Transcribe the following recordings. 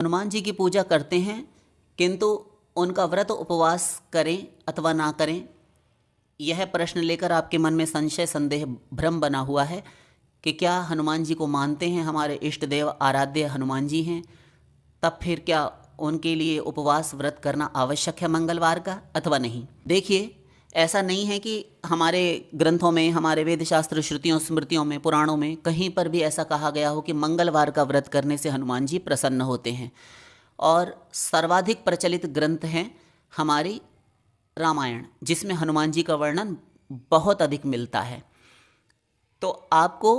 हनुमान जी की पूजा करते हैं, किंतु उनका व्रत उपवास करें अथवा ना करें, यह प्रश्न लेकर आपके मन में संशय, संदेह, भ्रम बना हुआ है कि क्या हनुमान जी को मानते हैं, हमारे इष्ट देव आराध्य हनुमान जी हैं, तब फिर क्या उनके लिए उपवास व्रत करना आवश्यक है मंगलवार का अथवा नहीं। देखिए, ऐसा नहीं है कि हमारे ग्रंथों में, हमारे वेद शास्त्र, श्रुतियों, स्मृतियों में, पुराणों में कहीं पर भी ऐसा कहा गया हो कि मंगलवार का व्रत करने से हनुमान जी प्रसन्न होते हैं। और सर्वाधिक प्रचलित ग्रंथ हैं हमारी रामायण, जिसमें हनुमान जी का वर्णन बहुत अधिक मिलता है। तो आपको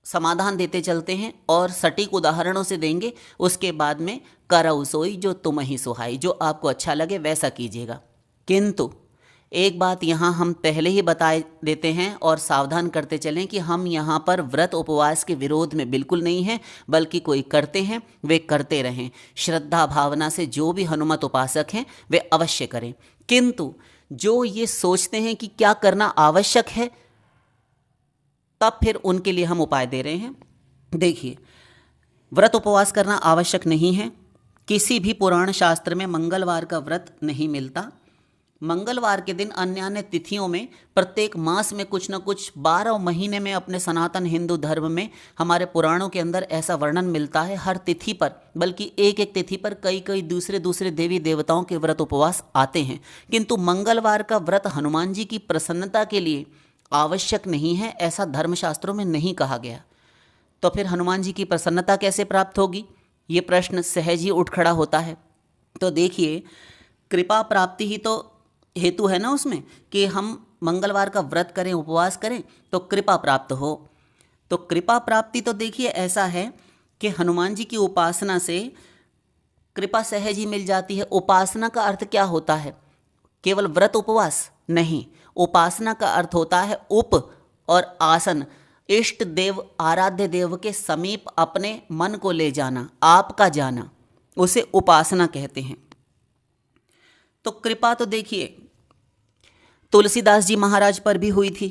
समाधान देते चलते हैं और सटीक उदाहरणों से देंगे। उसके बाद में करऊ सोई जो तुम ही सुहाई, जो आपको अच्छा लगे वैसा कीजिएगा। किंतु एक बात यहाँ हम पहले ही बता देते हैं और सावधान करते चलें कि हम यहाँ पर व्रत उपवास के विरोध में बिल्कुल नहीं हैं, बल्कि कोई करते हैं वे करते रहें। श्रद्धा भावना से जो भी हनुमत उपासक हैं वे अवश्य करें। किंतु जो ये सोचते हैं कि क्या करना आवश्यक है, तब फिर उनके लिए हम उपाय दे रहे हैं। देखिए, व्रत उपवास करना आवश्यक नहीं है। किसी भी पुराण शास्त्र में मंगलवार का व्रत नहीं मिलता। मंगलवार के दिन अन्य अन्य तिथियों में, प्रत्येक मास में कुछ न कुछ, 12 महीने में अपने सनातन हिंदू धर्म में हमारे पुराणों के अंदर ऐसा वर्णन मिलता है। हर तिथि पर, बल्कि एक एक तिथि पर कई कई दूसरे दूसरे देवी देवताओं के व्रत उपवास आते हैं। किंतु मंगलवार का व्रत हनुमान जी की प्रसन्नता के लिए आवश्यक नहीं है, ऐसा धर्मशास्त्रों में नहीं कहा गया। तो फिर हनुमान जी की प्रसन्नता कैसे प्राप्त होगी, ये प्रश्न सहज ही उठ खड़ा होता है। तो देखिए, कृपा प्राप्ति ही तो हेतु है ना उसमें, कि हम मंगलवार का व्रत करें, उपवास करें तो कृपा प्राप्त हो। तो कृपा प्राप्ति तो देखिए ऐसा है कि हनुमान जी की उपासना से कृपा सहज ही मिल जाती है। उपासना का अर्थ क्या होता है? केवल व्रत उपवास नहीं, उपासना का अर्थ होता है उप और आसन, इष्ट देव आराध्य देव के समीप अपने मन को ले जाना, आपका जाना, उसे उपासना कहते हैं। तो कृपा तो देखिए तुलसीदास जी महाराज पर भी हुई थी।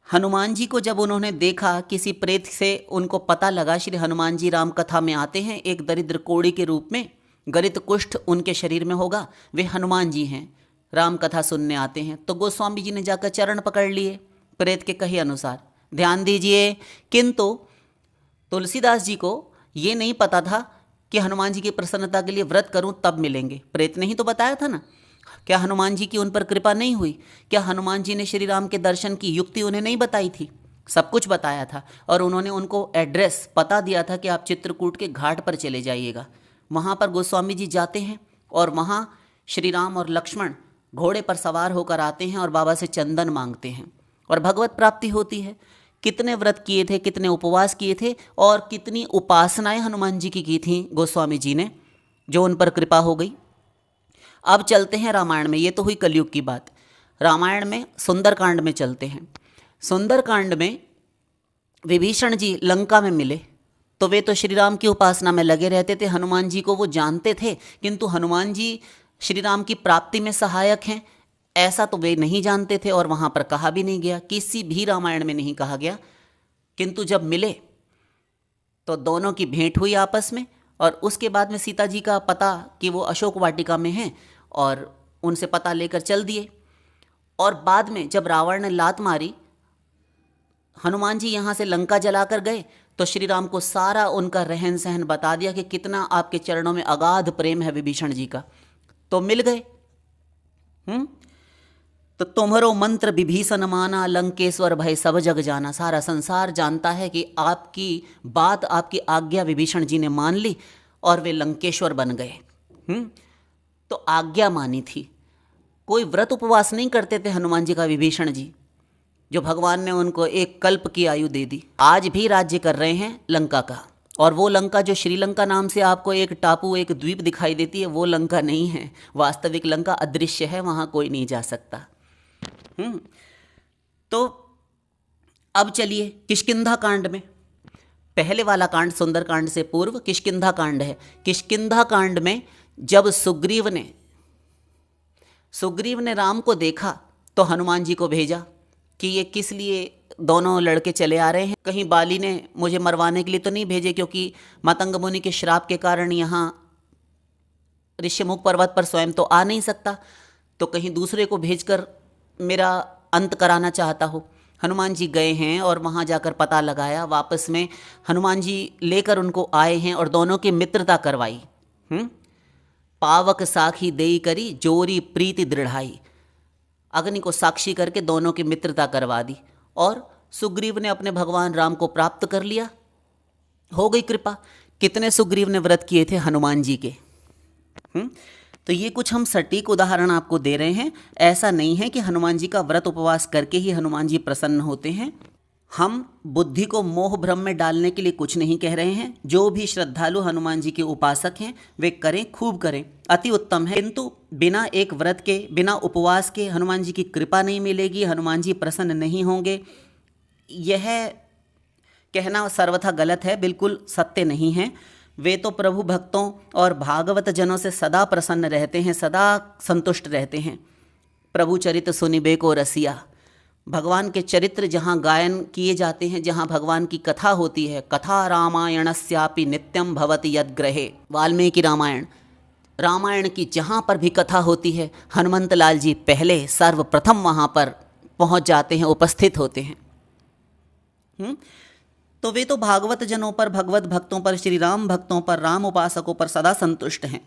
हनुमान जी को जब उन्होंने देखा, किसी प्रेत से उनको पता लगा, श्री हनुमान जी राम कथा में आते हैं एक दरिद्र कोढ़ी के रूप में, गलित कुष्ठ उनके शरीर में होगा, वे हनुमान जी हैं, राम कथा सुनने आते हैं। तो गोस्वामी जी ने जाकर चरण पकड़ लिए प्रेत के कहे अनुसार, ध्यान दीजिए। किंतु तुलसीदास जी को ये नहीं पता था कि हनुमान जी की प्रसन्नता के लिए व्रत करूं तब मिलेंगे। प्रेत ने ही तो बताया था ना। क्या हनुमान जी की उन पर कृपा नहीं हुई? क्या हनुमान जी ने श्री राम के दर्शन की युक्ति उन्हें नहीं बताई थी? सब कुछ बताया था। और उन्होंने उनको एड्रेस पता दिया था कि आप चित्रकूट के घाट पर चले जाइएगा। वहाँ पर गोस्वामी जी जाते हैं और वहाँ श्री राम और लक्ष्मण घोड़े पर सवार होकर आते हैं और बाबा से चंदन मांगते हैं और भगवत प्राप्ति होती है। कितने व्रत किए थे, कितने उपवास किए थे और कितनी उपासनाएं हनुमान जी की थी गोस्वामी जी ने, जो उन पर कृपा हो गई। अब चलते हैं रामायण में। ये तो हुई कलयुग की बात। रामायण में सुंदरकांड में चलते हैं। सुंदरकांड में विभीषण जी लंका में मिले तो वे तो श्री राम की उपासना में लगे रहते थे। हनुमान जी को वो जानते थे, किंतु हनुमान जी श्री राम की प्राप्ति में सहायक हैं ऐसा तो वे नहीं जानते थे और वहाँ पर कहा भी नहीं गया, किसी भी रामायण में नहीं कहा गया। किंतु जब मिले तो दोनों की भेंट हुई आपस में, और उसके बाद में सीता जी का पता कि वो अशोक वाटिका में हैं और उनसे पता लेकर चल दिए। और बाद में जब रावण ने लात मारी, हनुमान जी यहाँ से लंका जलाकर गए तो श्री राम को सारा उनका रहन सहन बता दिया कि कितना आपके चरणों में अगाध प्रेम है विभीषण जी का। तो मिल गए। तो तुम्हारो मंत्र विभीषण माना, लंकेश्वर भय सब जग जाना। सारा संसार जानता है कि आपकी बात, आपकी आज्ञा विभीषण जी ने मान ली और वे लंकेश्वर बन गए। तो आज्ञा मानी थी। कोई व्रत उपवास नहीं करते थे हनुमान जी का विभीषण जी, जो भगवान ने उनको एक कल्प की आयु दे दी। आज भी राज्य कर रहे हैं लंका का, और वो लंका जो श्रीलंका नाम से आपको एक टापू, एक द्वीप दिखाई देती है, वो लंका नहीं है। वास्तविक लंका अदृश्य है, वहाँ कोई नहीं जा सकता। तो अब चलिए किष्किंधा कांड में। पहले वाला कांड सुंदरकांड से पूर्व किष्किंधा कांड है। किष्किंधा कांड में जब सुग्रीव ने राम को देखा तो हनुमान जी को भेजा कि ये किस लिए दोनों लड़के चले आ रहे हैं, कहीं बाली ने मुझे मरवाने के लिए तो नहीं भेजे, क्योंकि मातंग मुनि के श्राप के कारण यहाँ ऋष्यमुख पर्वत पर स्वयं तो आ नहीं सकता, तो कहीं दूसरे को भेजकर मेरा अंत कराना चाहता हो। हनुमान जी गए हैं और वहाँ जाकर पता लगाया, वापस में हनुमान जी लेकर उनको आए हैं और दोनों की मित्रता करवाई। पावक साखी देई करी जोरी प्रीति दृढ़ाई, अग्नि को साक्षी करके दोनों की मित्रता करवा दी और सुग्रीव ने अपने भगवान राम को प्राप्त कर लिया, हो गई कृपा। कितने सुग्रीव ने व्रत किए थे हनुमान जी के। तो ये कुछ हम सटीक उदाहरण आपको दे रहे हैं। ऐसा नहीं है कि हनुमान जी का व्रत उपवास करके ही हनुमान जी प्रसन्न होते हैं। हम बुद्धि को मोह भ्रम में डालने के लिए कुछ नहीं कह रहे हैं। जो भी श्रद्धालु हनुमान जी के उपासक हैं वे करें, खूब करें, अति उत्तम है। किंतु बिना एक व्रत के, बिना उपवास के हनुमान जी की कृपा नहीं मिलेगी, हनुमान जी प्रसन्न नहीं होंगे, यह कहना सर्वथा गलत है, बिल्कुल सत्य नहीं है। वे तो प्रभु भक्तों और भागवत जनों से सदा प्रसन्न रहते हैं, सदा संतुष्ट रहते हैं। प्रभु चरित सुनिबे को रसिया, भगवान के चरित्र जहाँ गायन किए जाते हैं, जहाँ भगवान की कथा होती है, कथा रामायणस्यापि नित्यम भवति यद्ग्रहे, वाल्मीकि रामायण, रामायण की जहाँ पर भी कथा होती है, हनुमंत लाल जी पहले सर्वप्रथम वहाँ पर पहुँच जाते हैं, उपस्थित होते हैं। तो वे तो भागवत जनों पर, भगवत भक्तों पर, श्री राम भक्तों पर, राम उपासकों पर सदा संतुष्ट हैं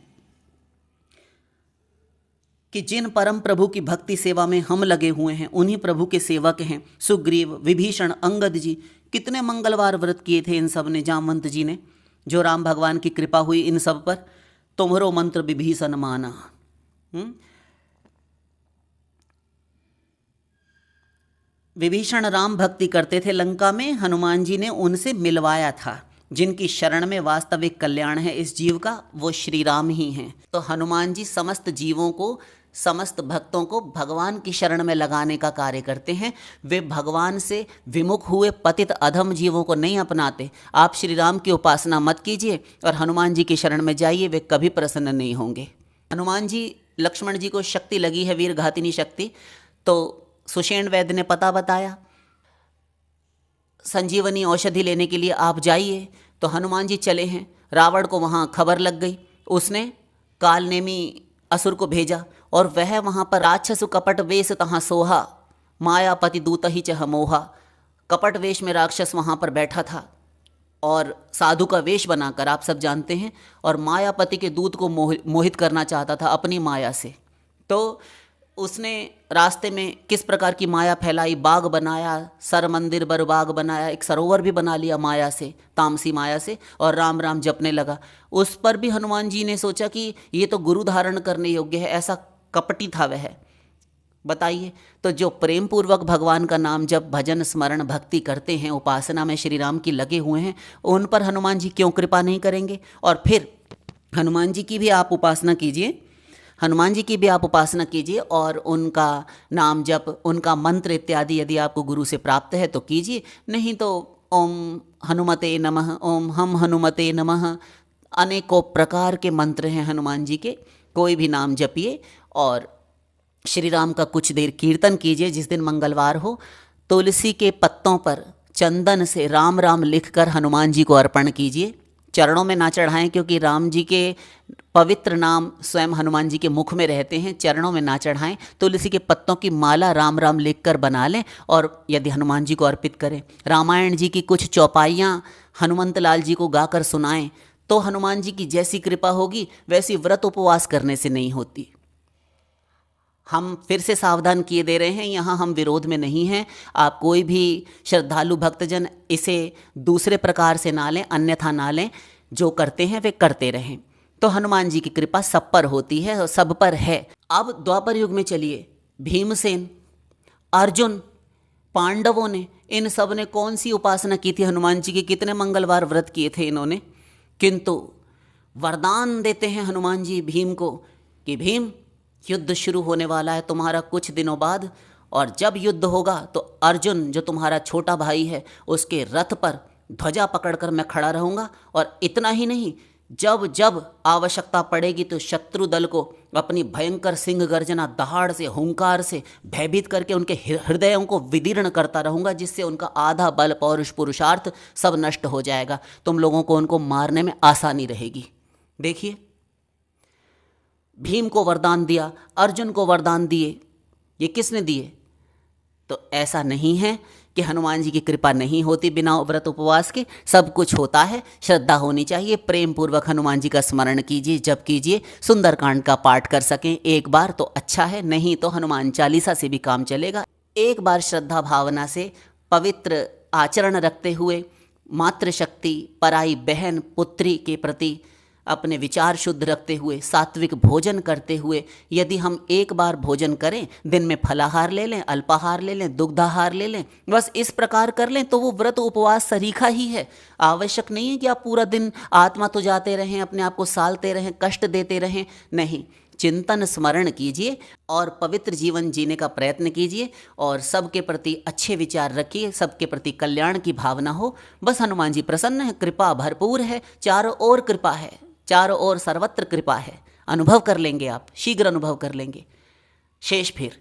कि जिन परम प्रभु की भक्ति सेवा में हम लगे हुए हैं उन्हीं प्रभु के सेवक हैं। सुग्रीव, विभीषण, अंगद जी, कितने मंगलवार व्रत किए थे इन सब ने, जामवंत जी ने, जो राम भगवान की कृपा हुई इन सब पर। तुम्हारो मंत्र विभीषण माना। विभीषण राम भक्ति करते थे लंका में, हनुमान जी ने उनसे मिलवाया था। जिनकी शरण में वास्तविक कल्याण है इस जीव का, वो श्री राम ही हैं। तो हनुमान जी समस्त जीवों को, समस्त भक्तों को भगवान की शरण में लगाने का कार्य करते हैं। वे भगवान से विमुख हुए पतित अधम जीवों को नहीं अपनाते। आप श्री राम की उपासना मत कीजिए और हनुमान जी की शरण में जाइए, वे कभी प्रसन्न नहीं होंगे। हनुमान जी, लक्ष्मण जी को शक्ति लगी है, वीर घातिनी शक्ति, तो सुषेण वैद्य ने पता बताया, संजीवनी औषधि लेने के लिए आप जाइए। तो हनुमान जी चले हैं। रावण को वहाँ खबर लग गई, उसने कालनेमी असुर को भेजा और वह वहाँ पर राक्षस कपट वेश तहाँ सोहा, मायापति दूत ही चह मोहा। कपट वेश में राक्षस वहाँ पर बैठा था और साधु का वेश बनाकर, आप सब जानते हैं, और मायापति के दूत को मोहित करना चाहता था अपनी माया से। तो उसने रास्ते में किस प्रकार की माया फैलाई, बाग बनाया, सर मंदिर बर बाग बनाया, एक सरोवर भी बना लिया माया से, तामसी माया से, और राम राम जपने लगा। उस पर भी हनुमान जी ने सोचा कि ये तो गुरु धारण करने योग्य है, ऐसा कपटी था वह। बताइए, तो जो प्रेम पूर्वक भगवान का नाम जब भजन स्मरण भक्ति करते हैं, उपासना में श्री राम की लगे हुए हैं, उन पर हनुमान जी क्यों कृपा नहीं करेंगे। और फिर हनुमान जी की भी आप उपासना कीजिए, हनुमान जी की भी आप उपासना कीजिए और उनका नाम जप, उनका मंत्र इत्यादि यदि आपको गुरु से प्राप्त है तो कीजिए, नहीं तो ओम हनुमते नमः, ओम हम हनुमते नमः, अनेकों प्रकार के मंत्र हैं हनुमान जी के, कोई भी नाम जपिए और श्री राम का कुछ देर कीर्तन कीजिए। जिस दिन मंगलवार हो, तुलसी के पत्तों पर चंदन से राम राम लिखकर हनुमान जी को अर्पण कीजिए। चरणों में ना चढ़ाएं, क्योंकि राम जी के पवित्र नाम स्वयं हनुमान जी के मुख में रहते हैं। चरणों में ना चढ़ाएं, तुलसी के पत्तों की माला राम राम लिखकर बना लें और यदि हनुमान जी को अर्पित करें। रामायण जी की कुछ चौपाइयाँ हनुमंत लाल जी को गाकर सुनाएं, तो हनुमान जी की जैसी कृपा होगी वैसी व्रत उपवास करने से नहीं होती। हम फिर से सावधान किए दे रहे हैं, यहाँ हम विरोध में नहीं हैं। आप कोई भी श्रद्धालु भक्तजन इसे दूसरे प्रकार से ना लें, अन्यथा ना लें। जो करते हैं वे करते रहें। तो हनुमान जी की कृपा सब पर होती है और सब पर है। अब द्वापर युग में चलिए, भीमसेन, अर्जुन, पांडवों ने, इन सब ने कौन सी उपासना की थी हनुमान जी की, कितने मंगलवार व्रत किए थे इन्होंने। किंतु वरदान देते हैं हनुमान जी भीम को कि भीम, युद्ध शुरू होने वाला है तुम्हारा कुछ दिनों बाद, और जब युद्ध होगा तो अर्जुन जो तुम्हारा छोटा भाई है उसके रथ पर ध्वजा पकड़कर मैं खड़ा रहूँगा। और इतना ही नहीं, जब जब आवश्यकता पड़ेगी तो शत्रु दल को अपनी भयंकर सिंह गर्जना दहाड़ से, हुंकार से भयभीत करके उनके हृदयों को विदीर्ण करता रहूँगा, जिससे उनका आधा बल, पौरुष, पुरुषार्थ सब नष्ट हो जाएगा। तुम लोगों को उनको मारने में आसानी रहेगी। देखिए, भीम को वरदान दिया, अर्जुन को वरदान दिए, ये किसने दिए? तो ऐसा नहीं है कि हनुमान जी की कृपा नहीं होती बिना व्रत उपवास के, सब कुछ होता है। श्रद्धा होनी चाहिए, प्रेम पूर्वक हनुमान जी का स्मरण कीजिए, जप कीजिए, सुंदरकांड का पाठ कर सकें एक बार तो अच्छा है, नहीं तो हनुमान चालीसा से भी काम चलेगा। एक बार श्रद्धा भावना से पवित्र आचरण रखते हुए, मातृशक्ति, पराई बहन, पुत्री के प्रति अपने विचार शुद्ध रखते हुए, सात्विक भोजन करते हुए, यदि हम एक बार भोजन करें, दिन में फलाहार ले लें, अल्पाहार ले लें, दुग्धाहार ले लें, बस इस प्रकार कर लें, तो वो व्रत उपवास सरीखा ही है। आवश्यक नहीं है कि आप पूरा दिन आत्मा तो जाते रहें, अपने आप को सालते रहें, कष्ट देते रहें, नहीं। चिंतन स्मरण कीजिए और पवित्र जीवन जीने का प्रयत्न कीजिए और सबके प्रति अच्छे विचार रखिए, सबके प्रति कल्याण की भावना हो। बस हनुमान जी प्रसन्न है, कृपा भरपूर है, चारों ओर कृपा है, चारों ओर सर्वत्र कृपा है। अनुभव कर लेंगे आप, शीघ्र अनुभव कर लेंगे। शेष फिर